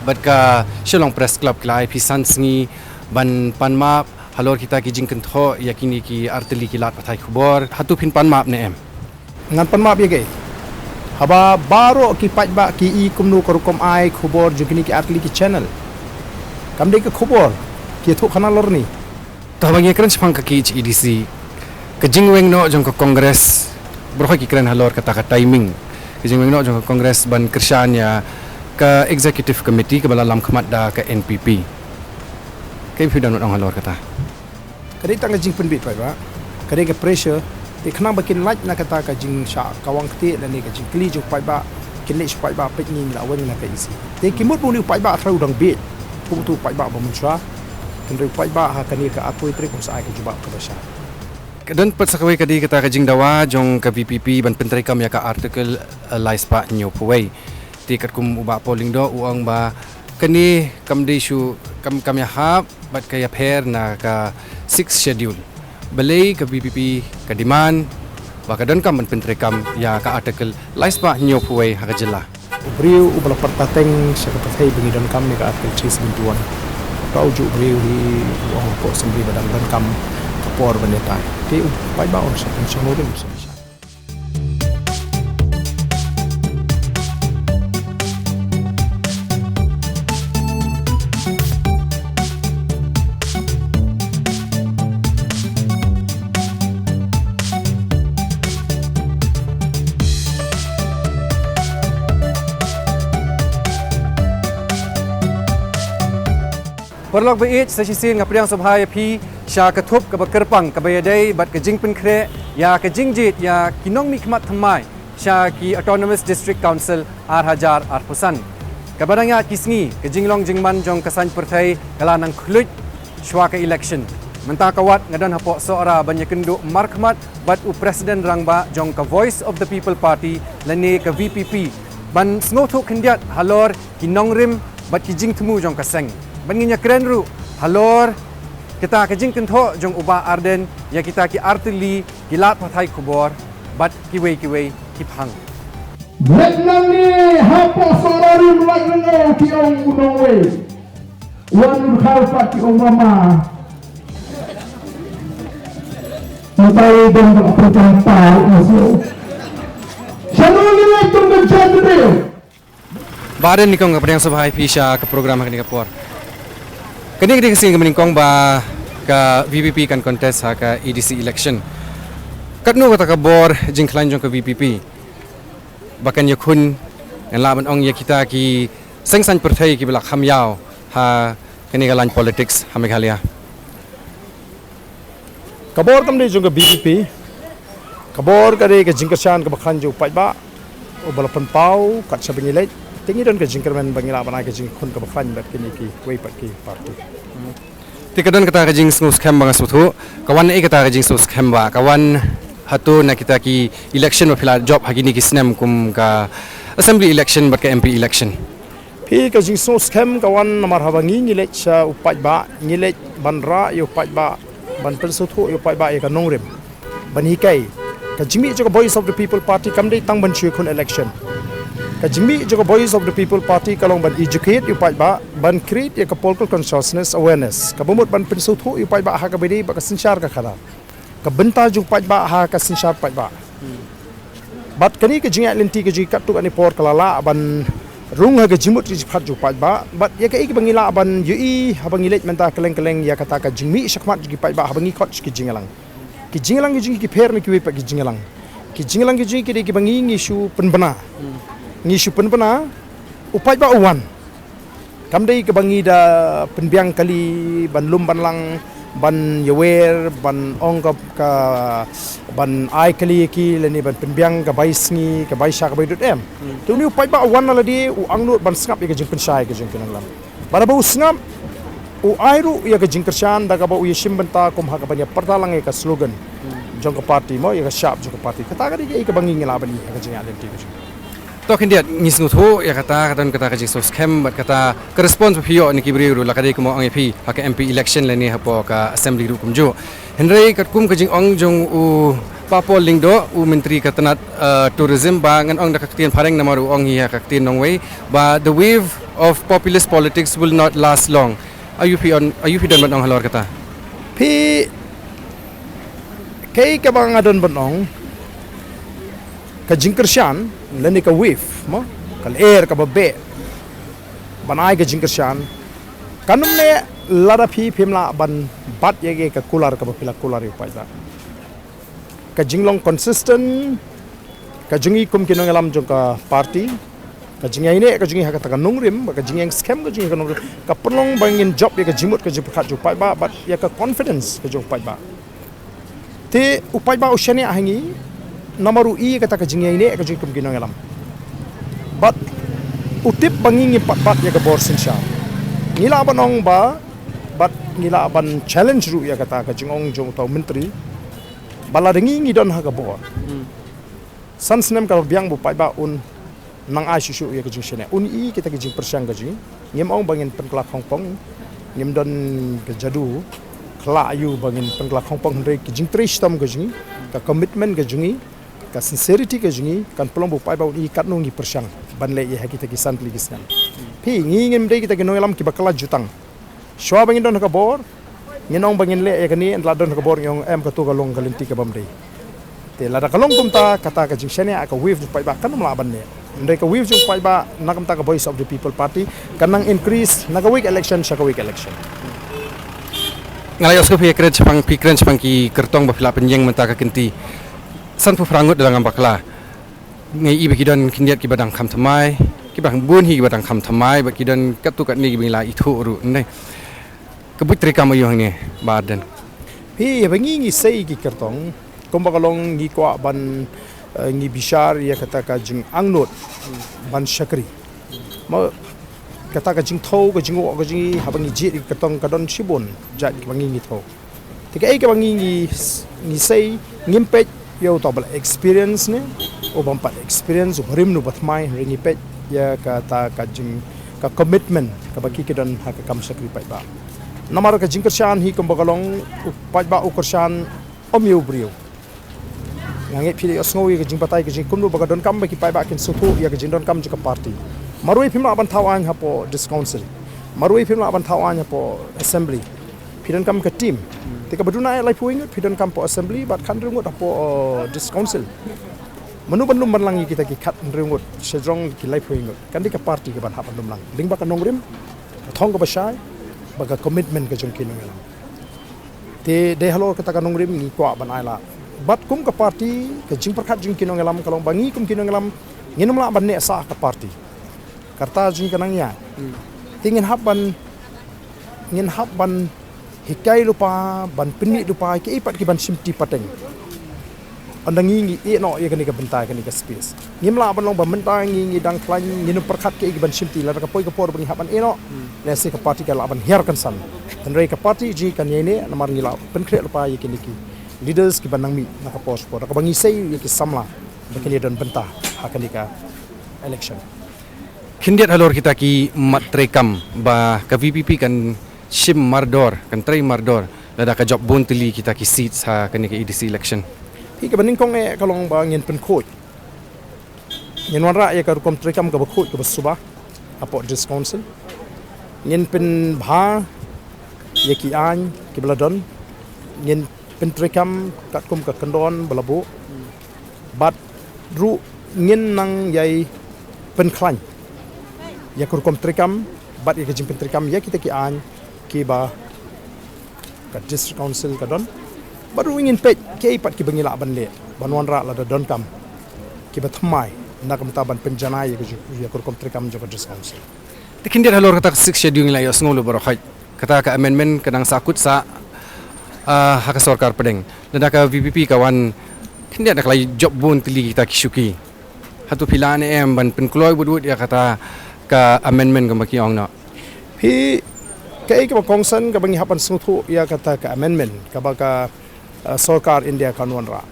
bat ka Shillong Press Club kelai pisan sengi ban panmap halor kita ki jingken tho yakini ki arteli ki lat pathai khubor hatu phin panmap ne em ngan panmap ye ge haba baro ki pajba ki I kumnu korukom ai khubor jukini ki arteli ki channel kamde ke khubor ki thu khana lor ni to bang ye kran chpang ka ki EDC ka jingweng no jong ka congress berhoi ki kran halor kata ka timing ka jingweng no jong ka congress ban kershan ya ka executive committee ka balalam khmat da ka NPP kai phi dan ong halor kata kadi tang jing pen bit pajba kadi ke pressure ti khana bakin laj na kata ka jing sha kawang ti la ni ka jing kli ju pajba kinle ju pajba pe ni la wen na ka isi te kimut bu ni pajba thau dang bit pu tu pajba ba munsha kendri pajba ha kani ka apoi tri kum sai ka juba ka basha dan pat sakawai kadi kata ka jing dawa jong ka VPP ban pentrai kam ya ka article laispa nyo puwei ti kat kum uba polling do uang ba kani kam de shu kam ya hab bat ka ya pher na ka 6 schedule balai ka VPP ka demand ba ka dan kam ban pentrai kam ya ka article laispa nyo puwei ha ka jela briu ubala partateng sa ka pathai bingi dan kam ni ka article 371 ka uju briu hi uang ko sembri badan dan kam kapor baneta ti pai ba on sa pensyon rin sa siya Perlok beit sesisin ngapriang subhaya pi sya ketup ke bekerpang ke bayadai bat ke jing penkre ya ke jingjit ya kinong mi khmat thamai sya ki autonomous district council ar hajar ar pusan kabadanga kisngi ke jinglong jingman jong kasan pertai kalanang khluj shwa ke election menta kawat ngadan hapok sora banya kenduk mar khmat bat u president rangba jong ka voice of the people party lane ke VPP ban snothu khendiat halor kinong rim bat ki jing thmu jong kaseng banginya keren ru halor kita ke jing kentho jong uba arden ya kita ki arteli kilat pathai khubor bat kiwei ki phang Vietnam ni hapo sorari mulai ki ong unowe wan khalfa ki ong mama matai dong apa tahu isu shalom alaikum berjaya baden nikong ngapriang subhai pisha ke program hakni kapor kini kesing kemeningkong ba ka VPP kan contest ha ka EDC election katno kata ka bor jingklan jong ka VPP bakan yakun yang laban ong ya kita ki sengsan pertai ki belak hamyao ha kini galan politics ha Meghalaya kabor kam de jong ka VPP kabor ka de ka jingkashan ka bakhan jo pajba o balapan pau kat sa bingilay tingi don ka jingkerman bangila banai ka jingkun ka bakhan bat kini ki wei pat ki party tikadan kata ka jing snus kham bang suthu kawan e kata ka jing snus kham ba kawan hatu na kita ki election wa phila job hagini ki snem kum ka assembly election bat ka MP election pi ka jing snus kham kawan namar habangi ngilek sa upaj ba ngilek banra yo upaj ba ban persuthu yo upaj ba e ka nongrim ban hikai ka jimi jo voice of the people party kam dei tang ban chu khun election ka jimi jo voice of the people party kalong ban educate yo upaj ba ban create ya ka political consciousness awareness ka bumut ban persuthu yo upaj ba ha ka bedi ba ka sinchar ka khara ka benta ju upaj ba ha ka sinchar upaj ba bat kani ka jinga lenti ka ji katu ani por kalala ban rung ha ka jimut ji phat ju upaj ba bat ya ka ik bangila ban ui habangilet menta keleng-keleng ya kata ka jingmi sakmat ji upaj ba habangi khot ki jingalang ki jingi ki pher ni ki we pa ki jingalang ki jingi ki bangi ngi shu penbana ngi shu penbana upaj ba uwan kamdei ke bangi da penbiang kali ban lum ban lang ban yawer ban ongkap ka ban ai kali ki leni ban penbiang ka baisngi ka baisha ka baidut em tu ni upaj ba uwan la di u angnut ban skap ya ke jing pensai ke jing kenang lam bara ba usngap u airu ya ke jing kershan da ka ba u yeshim benta kum ha ka banya pertalang ka slogan jong ka party mo ya ka sharp jong ka party kata ka di ke bangi ngila ban ya ka jing identity ke to kendiat ngisngu thu ya kata ka jing snus kham bat kata ka response phiyo ni kibri ru la ka dei ko ong EP ha ka MP election le ni ha po ka assembly ru kum jo henry kat kum ka jing ong jong u papol lingdo u menteri katanat tourism ba ngan ong da ka tien phareng namaru ong hi ha ka tien nongwei ba the wave of populist politics will not last long. Ayupi don banong halor kata. Pi kay kabang adon banong ka jingkersyan leni ka wave mo kal air ka babe banai ka jingkersyan kanum ne lara pimla ban bat yege ka kular ka bapila kular yu paida ka jinglong consistent ka jingi kum kinong alam jong ka party ka jingi ine ka jingi hakata ka nongrim ka jingi scam ka jingi ka nongrim ka perlong bangin job ya ka jimut ka jipkat ju pai ba but ya ka confidence ka ju pai ba te upai ba usyani ahangi namaru i kata ka jingi ine ka jingi kum kinong alam but utip bangin pat ya ka bor sinsha ngila banong ba but ngila ban challenge ru ya kata ka jingong jong tau menteri bala dengi ngidon ha ka bor san snem ka biang bu pai ba un nang ai shu ya ka jing shene un i kita ka jing persyang ka jing ngem ong bangin penklak hongpong ngem don ka jadu kla ayu bangin penklak hongpong hendai ka jing trish tam ka jing ka commitment ka jingi ka sincerity ka jingi kan pelong bu pai ba un i kat nungi persyang ban le ya kita ki san pligis kan pi ngingem dei kita ki noelam ki bakala jutang shwa bangin don ka bor ngenong bangin le ya kani la don ka bor ngong em ka tu ka long galinti ka bamdei te la da ka long kumta kata ka jing shene ka wave pai ba kan mla ban ne ndai ka wave jung pai ba nakam ta ka voice of the people party kanang increase naga week election shaka week election Ngalay osko pikren chapang ki kertong bapila penyeng menta ka kenti san pu prangut dalam bakla ngai ibe kidon kindiat ki badang kham thamai ki bang bun hi ki badang kham thamai ba kidon katu kat ni ki bingla ithu ru ndai kebut trika mayo ni badan pi ya bangi ngi sei ki kertong kombakalong ngi kwa ban ngi bishar ya kata ka jing angnot ban shakri ma kata ka jing thau ka jing o ka jing habangi ji ka tong ka don shibon ja ki bangi ngi thau tika ai ka bangi ngi sei ngimpet yo to bal experience ne o bampat experience brim nu batmai ringi pet ya kata ka jing ka commitment ka baki ki don ha ka kam shakri pai ba namar ka jing kershan hi kombakalong pai ba ukershan om yo brio ngange phili osngoi ka jing patai ka jing kumnu ba don kam ba ki pai ba kin sutu ya ka jing don kam ju ka party marui phimla ban thawan hapo dis council marui phimla ban thawan hapo assembly phidan kam ka team tika baduna lai puing phidan kam po assembly bat kan rungut hapo dis council manu ban lum ban langi kita ki khat rungut sejong ki lai puing kan tika party ka ban hapan lum lang ding ba ka nongrim thong ka basai ba ka commitment ka jong kinong lang te de halo ka ta ka nongrim ni kwa ban ai la bat kum ka party ka jing perkhat jing kinong lam kalong bangi kum kinong lam nginum la ban ne sa ka party karta jing kanang ya tingin habban hikai lupa ban peni lupa ki ipat ki ban simti pateng andangi ngi e no ye kani ka bentai kani ka space ngimla ban long ban mentai ngi dang klan nginu perkhat ki ban simti la ka poi ka por bani habban e no le se ka party ka la ban her kan san andrei ka party ji kan ye ne namar ngila pen kre lupa ye kini ki leaders ki banang mi na ka pos por ka bangi sei ye ki samla bakini don bentah akan ka election kindiat halor kita ki matrekam ba ka VPP kan shim mardor kan tray mardor lada ka job bon tili kita ki seats ha kan ki EDC election hi ka baning kong e kalong ba ngin pen khoi ngin wanra ye ka kom trekam ka ba khoi ka ba suba apo dis council ngin pen bha ye ki an ki bladon ngin pen trekam kat kum ka kandon balabu bat ru ngin nang yai pen khlan ya kurkom trikam bat ya jing trikam ya kita ki an Kiba ka district council ka don baru ingin pet ke ipat ki bangila ban le banwan ra la da don kam ki ba thamai na kam taban penjana ya kurkom trikam jo ka district council kindiat halor kata 6 schedule la yos ngolo baro khai kata ka amendment kadang sakut sa hak sarkar pedeng dan ka VPP kawan kindiat nak lai job bon tili kita kisuki hatu pilane em ban penkloi budut ya kata ka amendment ka maki ong na hi kai ka kongsan ka bangi hapan suthu ya kata ka amendment ka ba ka sarkar India kanwan ra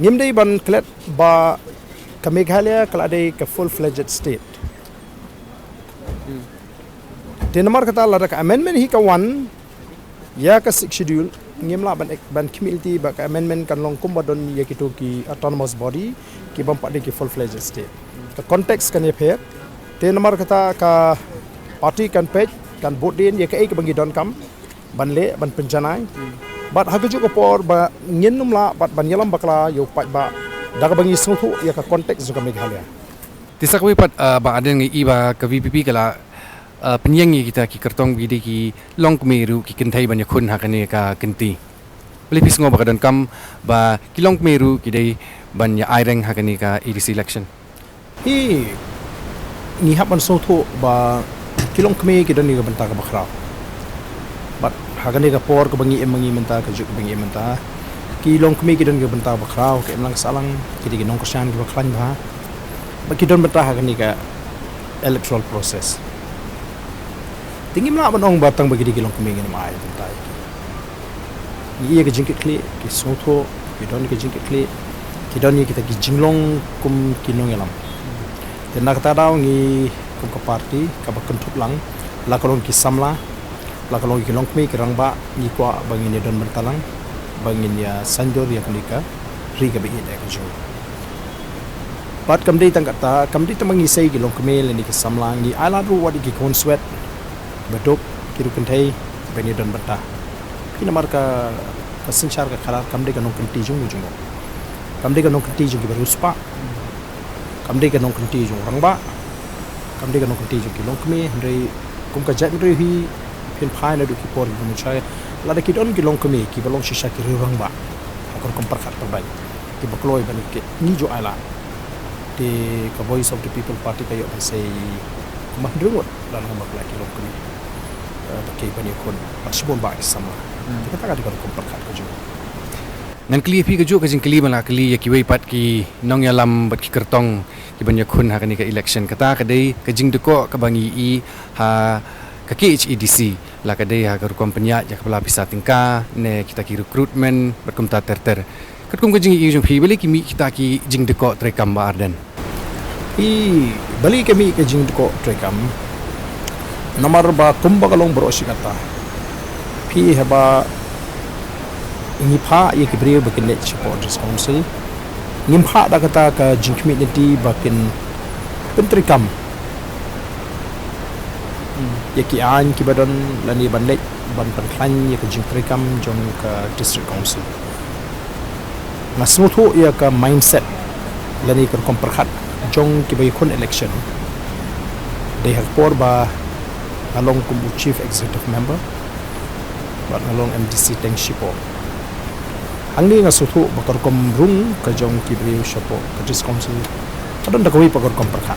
ngimdei ban klet ba ka Meghalaya kala dei ka full fledged state Denmark kata la ka amendment hi ka wan ya ka 6 schedule ngimla ban community ba ka amendment kan long kumbadon ya kitu ki autonomous body ki bampak de ki full fledged state ka context kan ye pher Denmark kata ka party kan page kan vote din ya ke bangi don kam ban le ban penjanai bat hagaju ko por ba ngenum la bat ban yalam bakla yo pat ba daga bangi suthu ya ka konteks juga Meghalaya Tisak wipat ba aden ngi iba ke VPP kala penyanyi kita ki kertong bidi ki long meru ki kentai banyak kun hakane ka kenti. Pelipis ngo bakadan kam ba ki long meru ki dai banyak aireng hakane ka EDC election. hi ni hapan suthu ba kilong kme ki don ni banta ka bakra bat hagane ka por ka bangi emangi menta ka juk bangi menta kilong kme ki don ka banta bakra ke emlang salang ki di nong kosan ki baklan ba ba ki don banta hagane ka electoral process tinggi mla banong batang bagi di kilong kme ngi mai banta ni ye ka jingkit kle ki suthu ki don ki jingkit kle ki don ni kita ki jinglong kum ki Nongialam dan nak tahu ni kum ke parti ka bakentut lang la kolong ki samla la kolong ki longme ki rangba ni kwa bangin ni don bertalang bangin ya sanjor ya kenika ri ka bi ida ka jo pat kam dei tang kata kam dei tamangi sei ki longme le ni ki samla ni ala ru wadi ki kon sweat bedok ki ru kentai bangin don berta kina marka pasenchar ka khalar kam dei ka nong kenti jung kam dei ka nong kenti jung ki beruspa kam dei ka nong kenti jung rangba kam dei ka nong kenti jung ki longme ndai kum ka jat ndai hi pin phai na du ki por ki chai la da ki don ki longme ki balong shisha ki rangba akor kum parkhat perbai ki bakloi ban ki ni jo ala te ka voice of the people party ka yo sei mah drungot lan ngam bakla ki longme pakai ban yakon masibon ba ki sama kita tak ada kum parkhat ka jo Ngan kli pi kejuk kajing kli bala kli ya ki wei pat ki Nongialam bat ki kertong ki banyak kun hakane ka election kata kadai kajing deko ka bangi i ha ka KHEDC la kadai ha ka rukom penyak ya kepala bisa tingka ne kita ki recruitment berkum ta terter katkum kajing i jung pi balik ki mi kita ki jing deko trekam ba arden i bali kami kajing deko trekam nomor ba kumba kalong berosi kata pi haba ini pha ye ki brio bakin let supporters council ngim pha da kata ka jing community bakin pentrikam ye ki an ki badon lani ban let ban pan ye ka jing trikam jong ka district council ngasmuthu ye ka mindset lani ka komperkhat jong ki bai kon election they have por ba along kum chief executive member but along MDC teng shipo angni nga suthu bakar kom rung ka jong ki bri shapo ka dis council adon da kawi pakar kom perkhat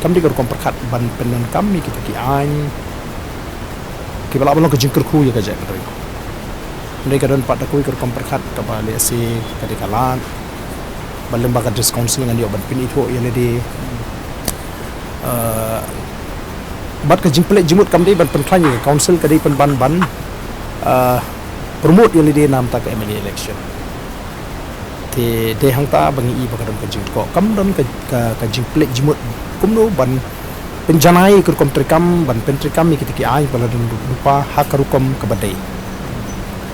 kam di kom perkhat ban penon kami kita ki an ki bala balong ka jingker khu ya ka jai padri ndai ka don pat da kawi kom perkhat ka ba le si ka di kalan ban lembaga dis council ngan yo ban pin itho ya le di bat ka jingpele jimut kam di ban penklan ya council ka di pen ban promote yang dia nam tak ke MLA election te de hang ta bangi i bakadam ka jing ko kam don ka jing plek jimut kumno ban penjanai kur kom trikam ban pentrikam kita ki ai bala dun lupa hakarukom ka badai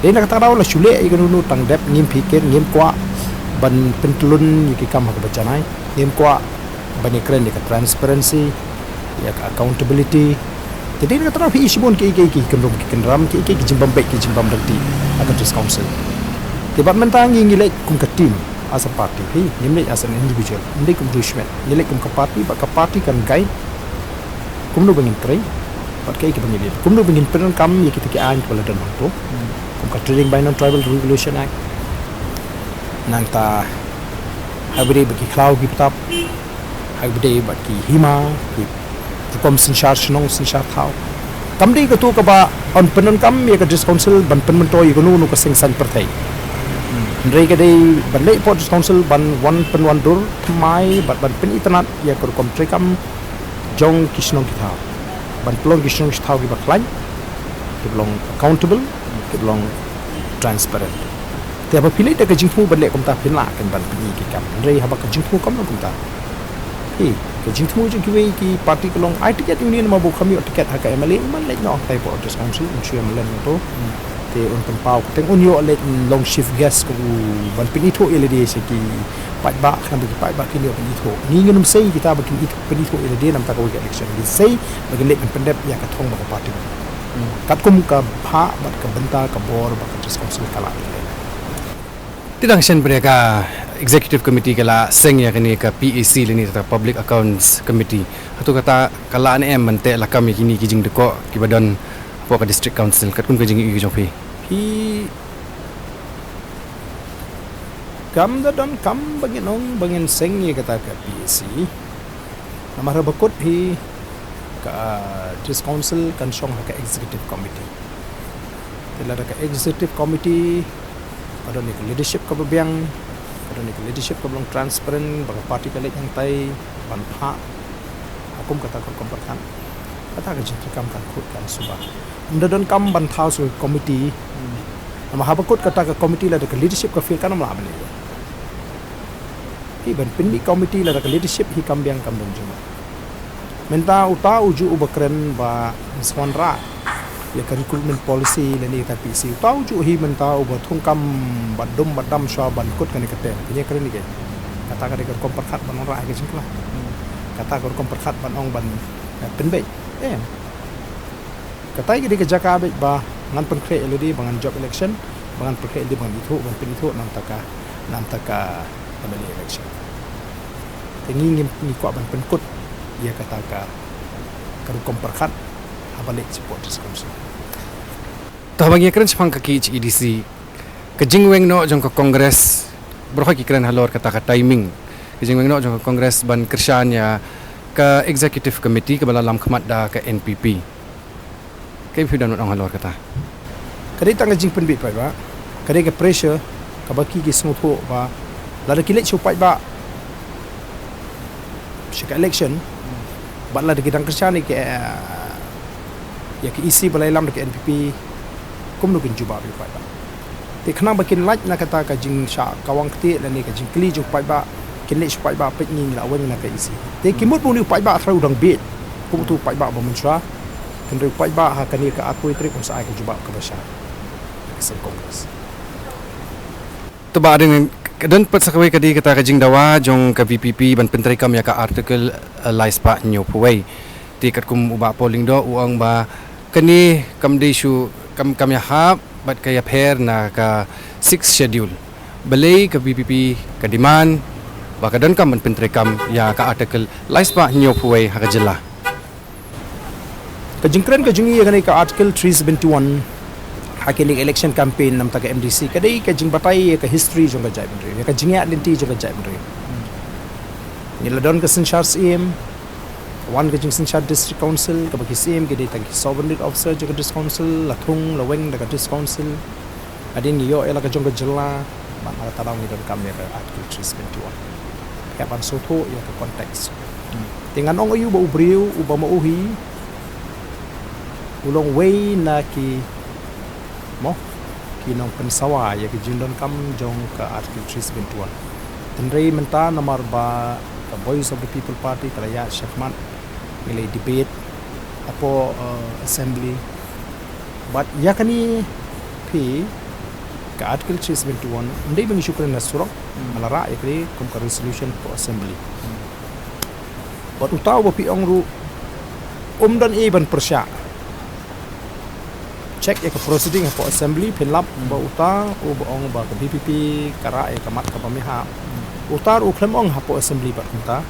de nak ta raw la shule i ganu tang dep ngim pikir ngim kwa ban pentlun ki kam ka bajanai ngim kwa ban ikren ka transparency ya ka accountability jadi nak tahu isi pun ki kendom ki kendram ki jimbam baik ki jimbam dati akan dis council department tangi ngilek kum ka team as a party hi ngilek as an individual ngilek kum dushman ngilek kum ka party kan guide kum no bangin trai pat kai ki bangin dia kum no bangin peran kam ye kita ki an pala dan to kum ka trading by non tribal regulation act nang ta habire bagi klau ki tap habire bagi hima ki kom sinchar snong sinchar thau kam dei ka tu ka ba on penon kam ye ka dis council ban pen men toy ko nu ka sing san perthai rei ka dei ban lei pot dis council ban wan dur mai ban pen itanat ye ka kom tre kam jong kisnong ki thau ban plong kisnong thau ki ba klan ki belong accountable ki belong transparent te ba pilai ta ka jingpu ban le kom ta pin la kan ban pi ki kam rei ha ba ka jingpu kam no kom ta ke jingtmu je kiwe ki parti kelong ai tiket union ma bu kami tiket hak MLA man lek no tai po dis council unsur melan to te un pau teng un yo let long shift gas ko ban pinitho ele de se ki pai ba kan bi pai ba ki yo pinitho ni ngunum sei kita ba ki pinitho ele de nam ta ko election di sei ba ke let pendep ya ka thong ba ko party kat kum ka pha ba ka banta ka bor ba ka responsible kala Tidang siyan ka executive committee kala seng ya kini ka PAC lini ta public accounts committee hatu kata kala an em mante la kami kini kijing deko kibadan po ka district council kat kun kijing i jong hi kam da don kam bangin seng ye kata ka PAC namara bakut hi ka district council kan song ka executive committee tela ka executive committee ada ni leadership ka babiang ada ni leadership ka belum transparent bagi parti ka yang tai ban pha hukum kata ka komperkan kata ka jiti kam kan khut kan subah unda don kam ban thau su committee nama habakut kata ka committee la ka leadership ka feel kan ma bani hi ban pinni committee la ka leadership hi kam biang kam dong juma menta uta uju ubakren ba swanra ya ka recruitment policy la ni ta PC uta uju hi menta uba thungkam badum badam swa ban kut kan ka tem ni kren ni ke kata ka de kom perkhat ban ra ke jingla kata ka kom perkhat ban ong ban penbe kata ki de ka jaka be ba ngan pen kre LD bangan job election bangan pen kre LD bangan itu ban pinitho nam taka abali election tengi ngim ni ko ban pen kut ya kata ka kom perkhat abalik support discussion ta bagi kren sepang ka ki EDC ka jingweng no jong ka congress broha ki kren halor kata ka timing ka jingweng no jong ka congress ban kershan ya ka executive committee ka balalam khmat da ka NPP kai phi dan ong halor kata kadi tang jing pen bit pai ba kadi ka pressure ka baki ki smutho ba la ki let chupai ba shika election ba la ki dang kershan ni ke ya ki isi balai lam ke NPP kum no kin juba bi pai ba te khna ba kin laj na kata ka jing sha kawang te la ni ka jing kli ju pai ba kin le pai ba pe ni la wen na ka isi te ki mut bu ni pai ba thau dang bit kum tu pai ba ba mun sha kin ri pai ba ha ka ni ka akui tri kum sa ai ka juba ka ba sha sen congress to ba den dan pat sakawai kadi kata ka jing dawa jong ka VPP ban pentrai kam ya ka article laispa nyu puwei ti kat kum uba polling do uang ba kani kam de shu kam ya hab bat kaya pher na ka 6 schedule balai ka VPP ka demand ba ka dan kam ban pentrai kam ya ka article laispa nyu puwei ha ka jela ka jingkren ka jungi ya ka article 371 hakini election campaign nam ta ka MDC kadai ka jing batai ka history jong ka jai bendri ka jingya linti jong ka jai bendri ni ladon ka sin charge em one ka jing sin charge district council ka baki CM ke data ki sovereign officer jong ka district council la thung la weng da ka district council adin yo ela ka jong ka jela man ala tabang ni don kam ya ka article 371 ya ban soto ya ka context dengan ong ayu ba ubriu uba ma uhi ulong way na ki mo kinong pensawa ya ki jindon kam jong ka article 371 tenrei menta nomor ba ka voice of the people party kalaya shakman nilai debate apo assembly but yakani pi ka article 371 ndai bang syukran na surok malara yakri kum ka resolution for assembly but utaw ba pi ongru dan ban persya check ya ke proceeding for assembly penlap ba uta u ba ong ba ke DPP kara ya kamat ka pamiha utar u klem ong hapo assembly ba kunta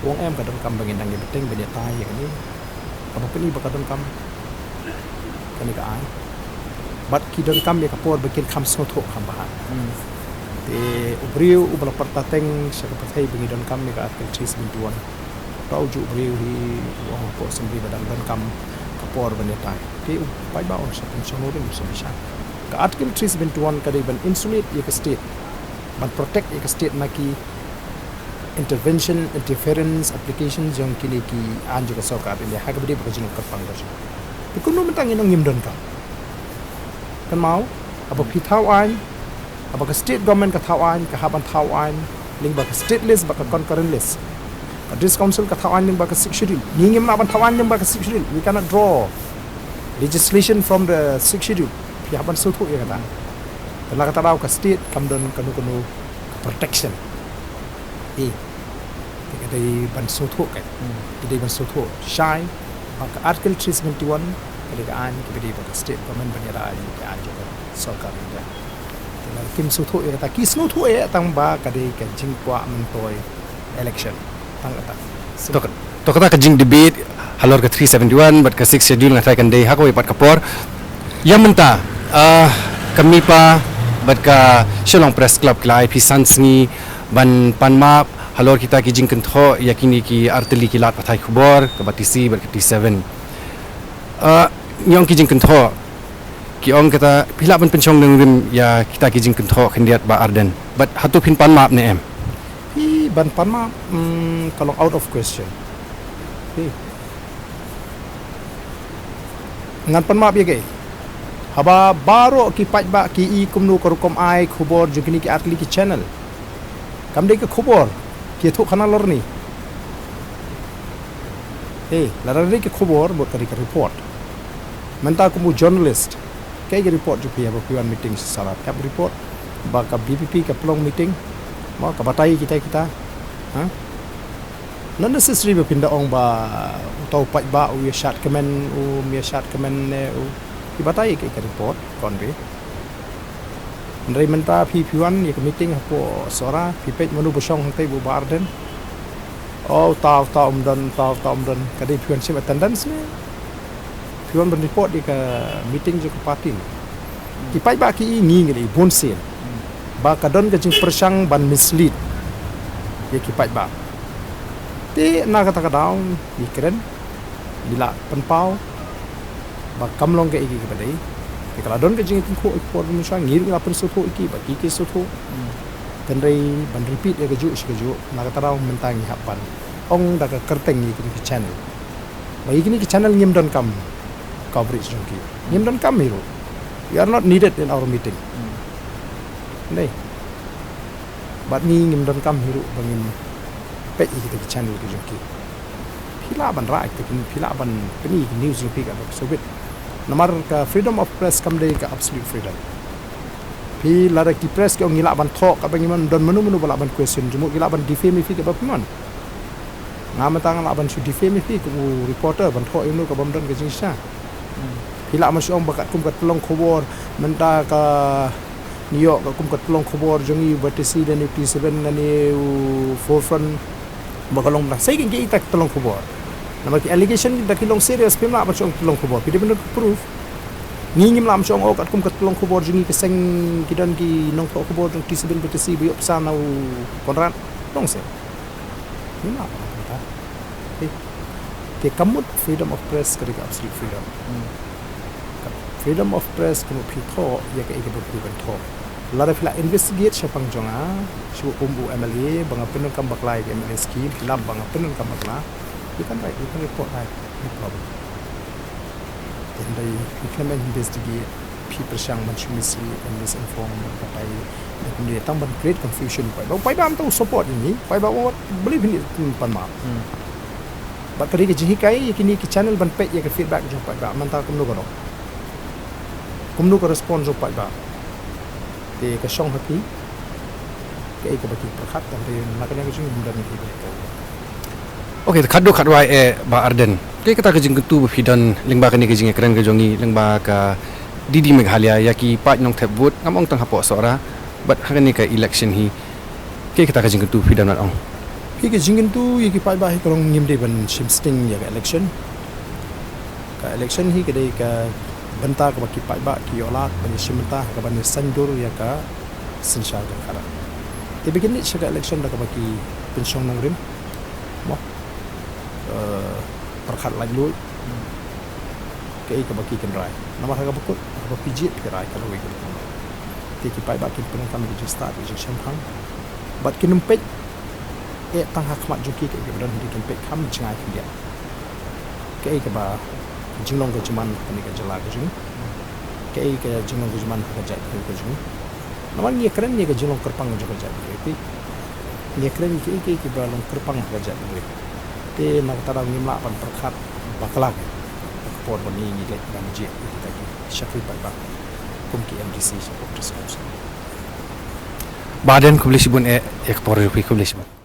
wong em ka dam kam bangin dang beteng be ta ya ni ka peni ba ka dam kam kani ka ai bat ki dam kam ya ka por bekin kam so tho kam ba te ubriu u bala parta teng sa ka pathai bengi dam kam ni ka article 371 tau ju ubriu hi wong hapo assembly ba dam kam por baneta ke upai ba on sa pension rin sa bisa ka article 371 ka ban insulate ye ka state ban protect ye ka state na ki intervention interference applications yang kini ki anju ka sokar ile ha ka bidi ba jinu ka pang da ko no mentang ino ngim don ka kan mau aba pi thau an aba ka state government ka thau an ka haban thau an ling ba ka state list ba ka concurrent list this council ka thawan ning ba ka 6 schedule ningim na ban thawan ning ba ka 6 schedule we cannot draw legislation from the 6 schedule pihak ban sutu ya kata telah kata rau ke state kamdon kanu protection dari ban sutu kan dari ban sutu shine maka article 371 dari ke an ke dari state government banyara ke an juga sokar ya telah kim sutu ya kata ki sutu ya tang ba ka dari ke jingkwa mentoy election tang kata to kata ka jing debate halor ke 371 bat ke 6 schedule ngatai kan day hakoi pat kapor yang menta kami pa bat ka Shillong Press Club kla IP Sans ni ban panma halor kita ki jing kentho yakini ki arteli ki lat pathai khubor ka batisi bat 7 nyong ki jing kentho ki ong kata pila ban penchong nang ya kita ki jing kentho khendiat ba arden bat hatu phin panma ne em ban panma kalau out of question ngan panma bi ke haba baro ki pajba ki I kumnu korukom ai khubor jugini ki atli ki channel kamde ke khubor ki thu khana lor ni larari ki khubor bot kari ka report menta kumu journalist ke report ju pi aba piwan meeting sarat kap report ba ka BPP ka plong meeting ma ka batai kita ha non necessary ba pinda ong ba tau pajba u ya shat kemen u mi shat kemen ne u ki batai ke report kon be ndai menta P1 ya meeting hapo sora pipet manu bosong hantai bu barden tau umdan kadi P1 sim attendance ni P1 ben report di ke meeting je ke party ki pai ba ki ngi ngi bonsen ba kadon ke jing persang ban mislead ya ki pai ba ti na kata down di keren bila penpau ba kamlong ke iki ke badai kalau don ke jing ko por musang ngir la pen soto iki ba ki soto kendai ban repeat ya keju na kata raw mentangi hapan ong da ka kerteng iki ki channel ba iki ni channel ngim don kam coverage jongki ngim don kam hero you are not needed in our meeting nei bat ni ngim don kam hero bangin pe iki ki channel ki jongki pila ban ra ki pila ban peni news jongki ka so bit namar ka freedom of press kam day ka absolute freedom pi lara ki press ke ngila ban thok ka bangiman don menu bala ban question jumu ngila ban defame fi ka bapiman ngam tang la ban su defame fi ku reporter ban thok inu ka bam don ke jingsha pila masong bakat kum kat pelong khobor menta ka New York ka kum kat pelong khobor jongi batisi dan 7 ngani forefront bakalong na sai ki tak pelong khobor nama ki allegation da kilong serious pimla ba chong tulong khobor pidi benar proof ngim lam chong kat kum kat tulong khobor jingi ke seng kidan ki nong to khobor jong tisben betesi bi opsan au konran dong se nima ke kamut freedom of press ka absolute freedom of press kamu pitho ya ka ikut bukan tho lara fila investigate siapang jonga su umbu MLA banga penun kam baklai ke MLA scheme fila banga penun kam bakla you can write, you can report that, no problem. And you can investigate people yang mislead and misinform pakai dia tambah create confusion pai ba am tahu support ini pai ba believe in panma ba kari ke jihi kai kini ki channel ban pe ya ke feedback jo pai ba manta kumno ko respond jo pai ba te ke song happy ke ke baki perkhat dan nakanya ke jing dan ke okey khaddo khadwai ba arden ke kata ke jing tu bidan lengba ke ni ke jing keren ke jongi lengba ka didi meghalaya yaki pat nong thebut ngamong tang hapo sora but hakani ka election hi ke kata ke jing tu bidan ong ke jing tu yaki pat ba hi krong ngim de ban shimsting ya election hi ke dei ka benta ka baki pat ba ki olat ban shimta ka ban sandur ya ka sinsha ka kara te begini chaka election da ka baki pension nong rim mo perkhat lagi lu ke ka baki kan rai nama ka bakut ba pijit ke rai kalau we te ki pai ba ki penang kam di start di champagne bat ki numpet tang hak mat juki ke dan di numpet kam jangai dia ke ba jinglong ke cuman ni ka jala ke jing ke jinglong ke cuman ka jai ke jing nama ni keren ni ke jinglong kerpang juga jai ke ni keren ke ba long kerpang ka jai te nak tarang nimla pan perkhat baklak por bani ni lek ban je kita ki syafri ba kum ki MDC Populist Council. Badan kublishibun ek pore kublishibun.